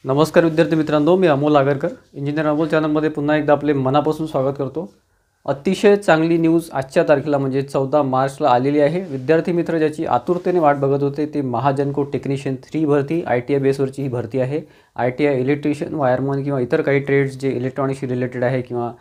नमस्कार विद्यार्थी मित्रांनो, मी अमोल आगरकर इंजिनियर अमोल चॅनलमध्ये पुन्हा एकदा आपले मनापासून स्वागत करतो। अतिशय चांगली न्यूज आजच्या तारखेला म्हणजे 14 मार्चला आलेली आहे। विद्यार्थी मित्र ज्याची आतुरतेने वाट बघत होते ते महाजनको टेक्निशियन 3 भरती ITI बेसवरची ही भरती आहे। ITI इलेक्ट्रिशियन, वायरमन किंवा इतर काही ट्रेड्स जे इलेक्ट्रॉनिक्सशी रिलेटेड आहे किंवा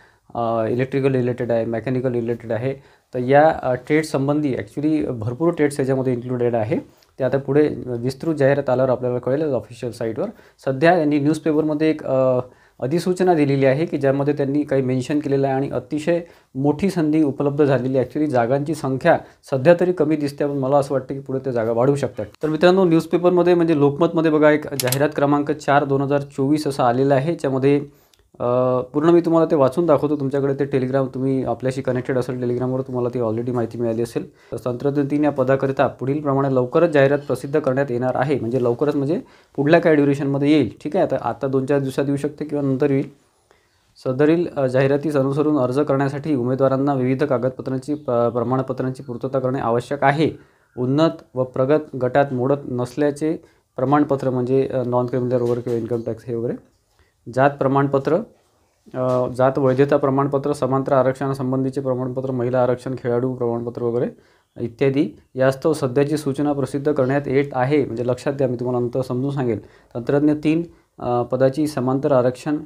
इलेक्ट्रिकल रिलेटेड आहे, मेकॅनिकल रिलेटेड आहे, तर या ट्रेड संबंधी ॲक्च्युअली भरपूर ट्रेड्स याच्यामध्ये इन्क्लुडेड आहे। ते आता पुढे विस्तृत जाहिरात आल्यावर आपल्याला कळेल ऑफिशियल साईटवर। सध्या यांनी न्यूजपेपरमध्ये एक अधिसूचना दिलेली आहे की ज्यामध्ये त्यांनी काही मेन्शन केलेलं आहे आणि अतिशय मोठी संधी उपलब्ध झालेली आहे। ॲक्च्युअली जागांची संख्या सध्या तरी कमी दिसते, पण मला असं वाटतं की पुढे त्या जागा वाढू शकतात। तर मित्रांनो, न्यूजपेपरमध्ये म्हणजे लोकमतमध्ये बघा एक जाहिरात क्रमांक 4/2024 असं आलेलं आहे, ज्यामध्ये पूर्ण मी तुम्हाला ते वाचून दाखवतो। तुमच्याकडे ते टेलिग्राम तुम्ही आपल्याशी कनेक्टेड असेल टेलिग्रामवर, तुम्हाला ती ऑलरेडी माहिती मिळाली असेल। तंत्रज्ञ 3 या पदाकरिता पुढील प्रमाणे लवकरच जाहिरात प्रसिद्ध करण्यात येणार आहे। म्हणजे लवकरच म्हणजे पुढल्या काही ड्युरेशनमध्ये येईल, ठीक आहे। आता 2-4 दिवसात येऊ शकते किंवा नंतर येईल। सदरील जाहिरातीस अनुसरून अर्ज करण्यासाठी उमेदवारांना विविध कागदपत्रांची प्रमाणपत्रांची पूर्तता करणे आवश्यक आहे। उन्नत व प्रगत गटात मोडत नसल्याचे प्रमाणपत्र म्हणजे नॉन क्रिमिनल वगैरे किंवा इन्कम टॅक्स हे वगैरे, जात प्रमाणपत्र, जात वैधता प्रमाणपत्र, समांतर आरक्षणासंबंधीचे प्रमाणपत्र, महिला आरक्षण, खेळाडू प्रमाणपत्र वगैरे इत्यादी यास्तव सध्याची सूचना प्रसिद्ध करण्यात येत आहे। म्हणजे लक्षात द्या, मी तुम्हाला नंतर समजून सांगेल। तंत्रज्ञ 3 पदाची समांतर आरक्षण,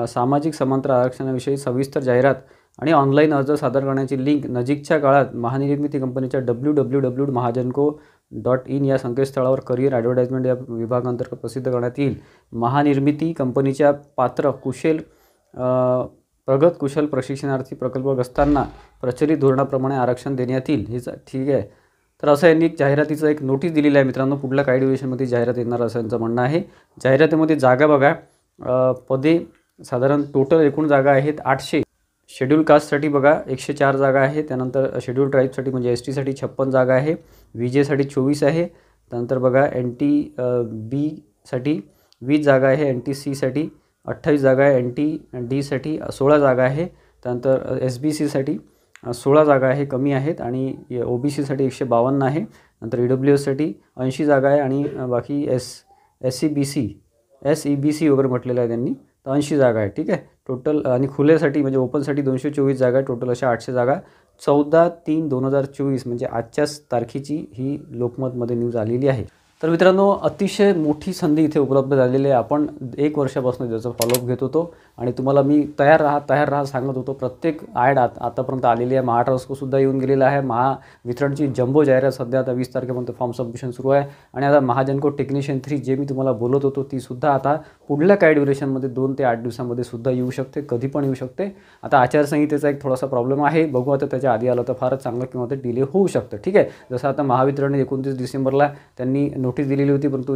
सामाजिक समांतर आरक्षणाविषयी सविस्तर जाहिरात आणि ऑनलाईन अर्ज सादर करण्याची लिंक नजीकच्या काळात महानिर्मिती कंपनीच्या www.mahajanko.in या संकेतस्थळावर करिअर ॲडव्हर्टाइजमेंट या विभागांतर्गत प्रसिद्ध करण्यात येईल। महानिर्मिती कंपनीच्या पात्र प्रगत कुशल प्रशिक्षणार्थी प्रकल्पग्रस्तांना प्रचलित धोरणाप्रमाणे आरक्षण देण्यात येईल। हे ठीक आहे। तर असं यांनी एक जाहिरातीचं एक नोटीस दिलेली आहे मित्रांनो। पुढल्या काही ड्युरेशनमध्ये जाहिरात येणार असं यांचं म्हणणं आहे। जाहिरातीमध्ये जागा बघा, पदे साधारण टोटल एकूण जागा आहेत 800। शेड्यूल कास्टसाठी बघा 104 जागा आहे। त्यानंतर शेड्यूल ट्राईबसाठी म्हणजे ST साठी 56 जागा आहे। VJ साठी 24 आहे। त्यानंतर बघा NT B साठी 20 जागा आहे। NT C साठी 28 जागा आहे। NT D साठी 16 जागा आहे। त्यानंतर SBC साठी 16 जागा आहे, कमी आहेत। आणि OBC साठी 152 आहे। नंतर EWS साठी 80 जागा आहे आणि बाकी SEBC वगैरे म्हटलेलं आहे त्यांनी, तर 80 जागा आहे, ठीक आहे टोटल। आणि खुल्यासाठी म्हणजे ओपनसाठी 224 जागा आहे, टोटल अशा 800 जागा। 14/3/2024 म्हणजे आजच्याच तारखेची ही लोकमतमध्ये न्यूज आलेली आहे। तर मित्रांनो, अतिशय मोठी संधी इथे उपलब्ध झालेली आहे। आपण 1 वर्षापासून त्याचा फॉलोअप घेत होतो आणि तुम्हाला मी तयार राहा सांगत होतो। प्रत्येक ॲड आतापर्यंत आलेली आहे। महाराष्ट्रसुद्धा येऊन गेलेला आहे। महावितरणची जम्बो जाहिरात सध्या आता 20 तारखेपर्यंत फॉर्म सबमिशन सुरू आहे। आणि आता महाजनको टेक्निशियन 3 जे मी तुम्हाला बोलत होतो तीसुद्धा आता पुढल्या काही ड्युरेशनमध्ये 2 ते 8 दिवसांमध्ये सुद्धा येऊ शकते, कधी पण येऊ शकते। आता आचारसंहितेचा एक थोडासा प्रॉब्लेम आहे, बघू आता त्याच्या आधी आलं तर फारच चांगलं किंवा ते डिले होऊ शकतं, ठीक आहे। जसं आता महावितरणने 29 डिसेंबरला त्यांनी नोटीस दिलेली होती, परंतु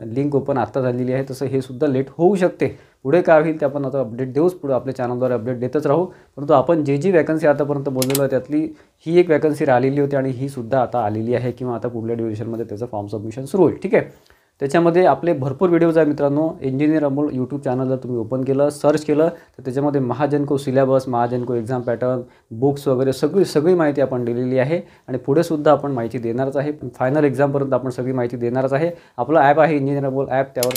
लिंक ओपन आता झालेली आहे, तसं हे सुद्धा लेट होऊ शकते। पुढे काय होईल ते आपण आता अपडेट देऊच, पुढे आपल्या चॅनलद्वारे अपडेट देतच राहू। परंतु आपण जी वॅकन्सी आतापर्यंत बोललेलो आहे त्यातली ही एक वॅकन्सी राहिलेली होती आणि ही सुद्धा आता आलेली आहे किंवा आता पुढल्या ड्युरेशनमध्ये त्याचं फॉर्म सबमिशन सुरू होईल, ठीक आहे। त्याच्यामध्ये आपले भरपूर व्हिडिओज आहे मित्रांनो। इंजिनियर अमोल यूट्यूब चॅनल जर तुम्ही ओपन केलं, सर्च केलं, तर त्याच्यामध्ये Mahagenco syllabus, Mahagenco exam pattern, books वगैरे सगळी माहिती आपण दिलेली आहे आणि पुढे सुद्धा आपण माहिती देणारच आहे। फायनल एक्झामपर्यंत आपण सगळी माहिती देणारच आहे। आपलं ॲप आहे इंजिनियर अमोल ॲप, त्यावर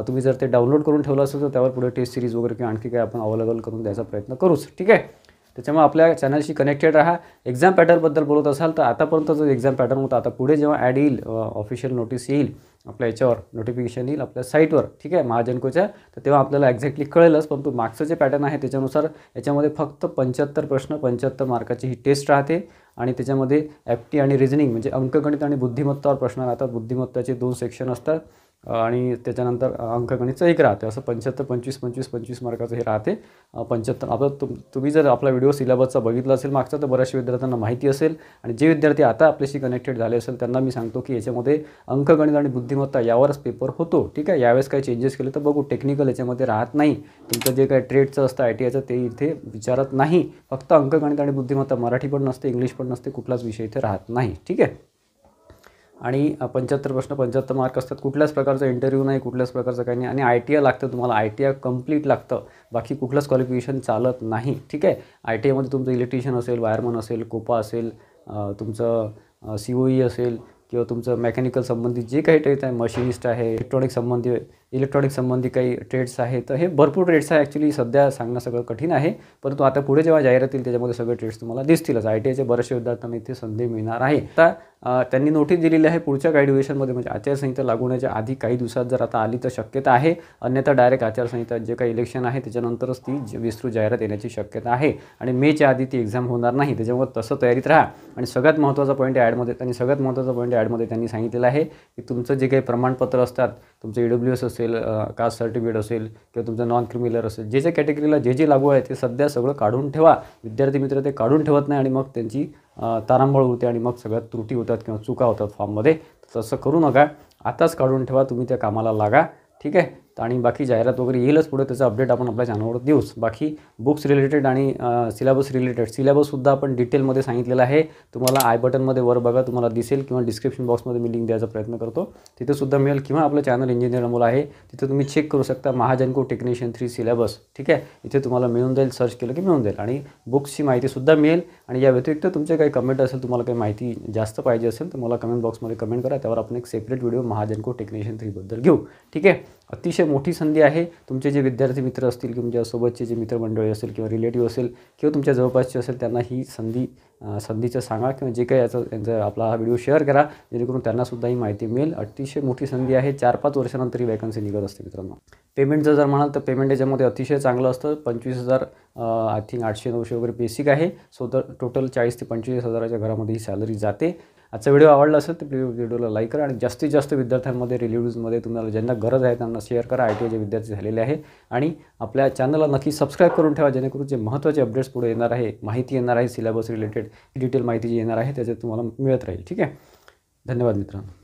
तुम्ही जर ते डाउनलोड करून ठेवलं असेल तर त्यावर पुढे टेस्ट सिरीज वगैरे किंवा आणखी काय आपण अवेलेबल करून द्यायचा प्रयत्न करूच, ठीक आहे। त्याच्यामुळे आपल्या चॅनलशी कनेक्टेड राहा। एक्झाम पॅटर्नबद्दल बोलत असाल तर आतापर्यंत जो एक्झाम पॅटर्न होता, आता पुढे जेव्हा ॲड येईल, ऑफिशियल नोटीस येईल आपल्या याच्यावर, नोटिफिकेशन येईल आपल्या साईटवर, ठीक आहे, महाजनकोच्या, तर तेव्हा आपल्याला एक्झॅक्टली कळेलच। परंतु मागचं जे पॅटर्न आहे त्याच्यानुसार याच्यामध्ये फक्त 75 प्रश्न 75 मार्काची ही टेस्ट राहते आणि त्याच्यामध्ये FT आणि रिझनिंग म्हणजे अंकगणित आणि बुद्धिमत्तावर प्रश्न राहतात। बुद्धिमत्ताचे 2 सेक्शन असतात आणि त्याच्यानंतर अंकगणितचं 1 राहते। असं 75 25 25 25 मार्काचं हे राहते। 75 आता तुम्ही जर आपला व्हिडिओ सिलेबसचा बघितला असेल मागचा तर बऱ्याचशा विद्यार्थ्यांना माहिती असेल। आणि जे विद्यार्थी आता आपल्याशी कनेक्टेड झाले असेल त्यांना मी सांगतो की याच्यामध्ये अंकगणित आणि बुद्धिमत्ता यावरच पेपर होतो, ठीक आहे। यावेळेस काही चेंजेस केले तर बघू, टेक्निकल याच्यामध्ये राहत नाही। तुमचं जे काही ट्रेडचं असतं ITIचं ते इथे विचारत नाही, फक्त अंकगणित आणि बुद्धिमत्ता। मराठी पण नसते, इंग्लिश पण नसते, कुठलाच विषय इथे राहत नाही, ठीक आहे। आणि 75 प्रश्न 75 मार्क असतात। कुठल्याच प्रकारचा इंटरव्ह्यू नाही, कुठल्याच प्रकारचं काही नाही। आणि ITI लागतं तुम्हाला, ITI कंप्लीट लागतं, बाकी कुठलंच क्वालिफिकेशन चालत नाही, ठीक आहे। ITIमध्ये तुमचं इलेक्ट्रिशियन असेल, वायरमन असेल, कोपा असेल, तुमचं COE असेल किंवा तुमचं मेकॅनिकल संबंधित जे काही ट्रेड आहे, मशिनिस्ट आहे, इलेक्ट्रॉनिक संबंधी इलेक्ट्रॉनिक संबंधी काही ट्रेड्स आहेत. तर हे भरपूर ट्रेड्स आहे. ॲक्च्युली सध्या सांगणं सगळं कठीण आहे, परंतु आता पुढे जेव्हा जाहिरात येईल त्याच्यामध्ये सगळे ट्रेड्स तुम्हाला दिसतीलच. ITIचे बरेचसे विद्यार्थ्यांना इथे संधी मिळणार आहे. आता त्यांनी नोटीस दिलेली आहे पुढच्या काही दिवसांमध्ये, म्हणजे आचारसंहिता लागू होण्याच्या आधी काही दिवसात जर आता आली तर शक्यता आहे, अन्यथा डायरेक्ट आचारसंहिता जे काही इलेक्शन आहे त्याच्यानंतरच ती विस्तृत जाहिरात येण्याची शक्यता आहे आणि मेच्या आधी ती एक्झाम होणार नाही. त्याच्यामुळे तसं तयारीत राहा. आणि सगळ्यात महत्त्वाचा पॉईंट ॲडमध्ये त्यांनी सांगितलेलं आहे की तुमचं जे काही प्रमाणपत्र असतात, तुमचं EWS असेल, कास्ट सर्टिफिकेट असेल किंवा तुमचं नॉन क्रिमिनल असेल, जे कॅटेगरीला जे लागू आहे ते सध्या सगळं काढून ठेवा. विद्यार्थी मित्र ते काढून ठेवत नाही आणि मग त्यांची तारांबळ होते आणि मग सगळ्यात त्रुटी होतात किंवा चुका होतात फॉर्ममध्ये. तसं करू नका. आताच काढून ठेवा, तुम्ही त्या कामाला लागा. ठीक आहे. आणि बाकी जाहिरात वगैरे येईलच पुढे, त्याचा अपडेट आपण आपल्या चॅनलवर देऊच. बाकी बुक्स रिलेटेड आणि सिलेबससुद्धा आपण डिटेलमध्ये सांगितलेलं आहे. तुम्हाला आय बटनमध्ये वर बघा तुम्हाला दिसेल किंवा डिस्क्रिप्शन बॉक्समध्ये मी लिंक द्यायचा प्रयत्न करतो, तिथेसुद्धा मिळेल. किंवा आपलं चॅनल इंजिनियर अमोल आहे, तिथे तुम्ही चेक करू शकता महाजनको टेक्निशियन 3 सिलेबस. ठीक आहे. इथे तुम्हाला मिळून जाईल, सर्च केलं की मिळून जाईल आणि बुक्सची माहितीसुद्धा मिळेल. आणि या व्यतिरिक्त तुमचे काही कमेंट असेल, तुम्हाला काही माहिती जास्त पाहिजे असेल तर मला कमेंट बॉक्समध्ये कमेंट करा. त्यावर आपण एक सेपरेट व्हिडिओ महाजनको टेक्निशियन 3 बद्दल घेऊ. ठीक आहे. अतिशय मोठी संधी आहे. तुमचे जे विद्यार्थी मित्र असतील किंवा तुमच्यासोबतचे जे मित्रमंडळी असेल किंवा रिलेटिव्ह असेल किंवा तुमच्या जवळपासचे असेल त्यांना ही संधीचं सांगा किंवा जे काही यांचा आपला हा व्हिडिओ शेअर करा, जेणेकरून त्यांनासुद्धा ही माहिती मिळेल. अतिशय मोठी संधी आहे. 4-5 वर्षानंतर ही वॅकन्सी निघत असते मित्रांनो. पेमेंटचं जर म्हणाल तर पेमेंट याच्यामध्ये अतिशय चांगलं असतं. 25,000 आय थिंक 800-900 वगैरे बेसिक आहे. सो तर टोटल 40,000 ते 25,000च्या घरामध्ये ही सॅलरी जाते. आजचा व्हिडिओ आवडला असेल तर प्लीज व्हिडिओला लाईक करा आणि जास्तीत जास्त विद्यार्थ्यांमध्ये, रिलेटिव्हजमध्ये तुम्हाला ज्यांना गरज आहे त्यांना शेअर करा. ITIचे विद्यार्थी झालेले आहे. आणि आपल्या चॅनलला नक्की सबस्क्राईब करून ठेवा, जेणेकरून जे महत्त्वाचे अपडेट्स पुढे येणार आहे, माहिती येणार आहे सिलेबस रिलेटेड, डिटेल माहिती जी येणार आहे त्याच्यात तुम्हाला मिळत राहील. ठीक आहे. धन्यवाद मित्रांनो.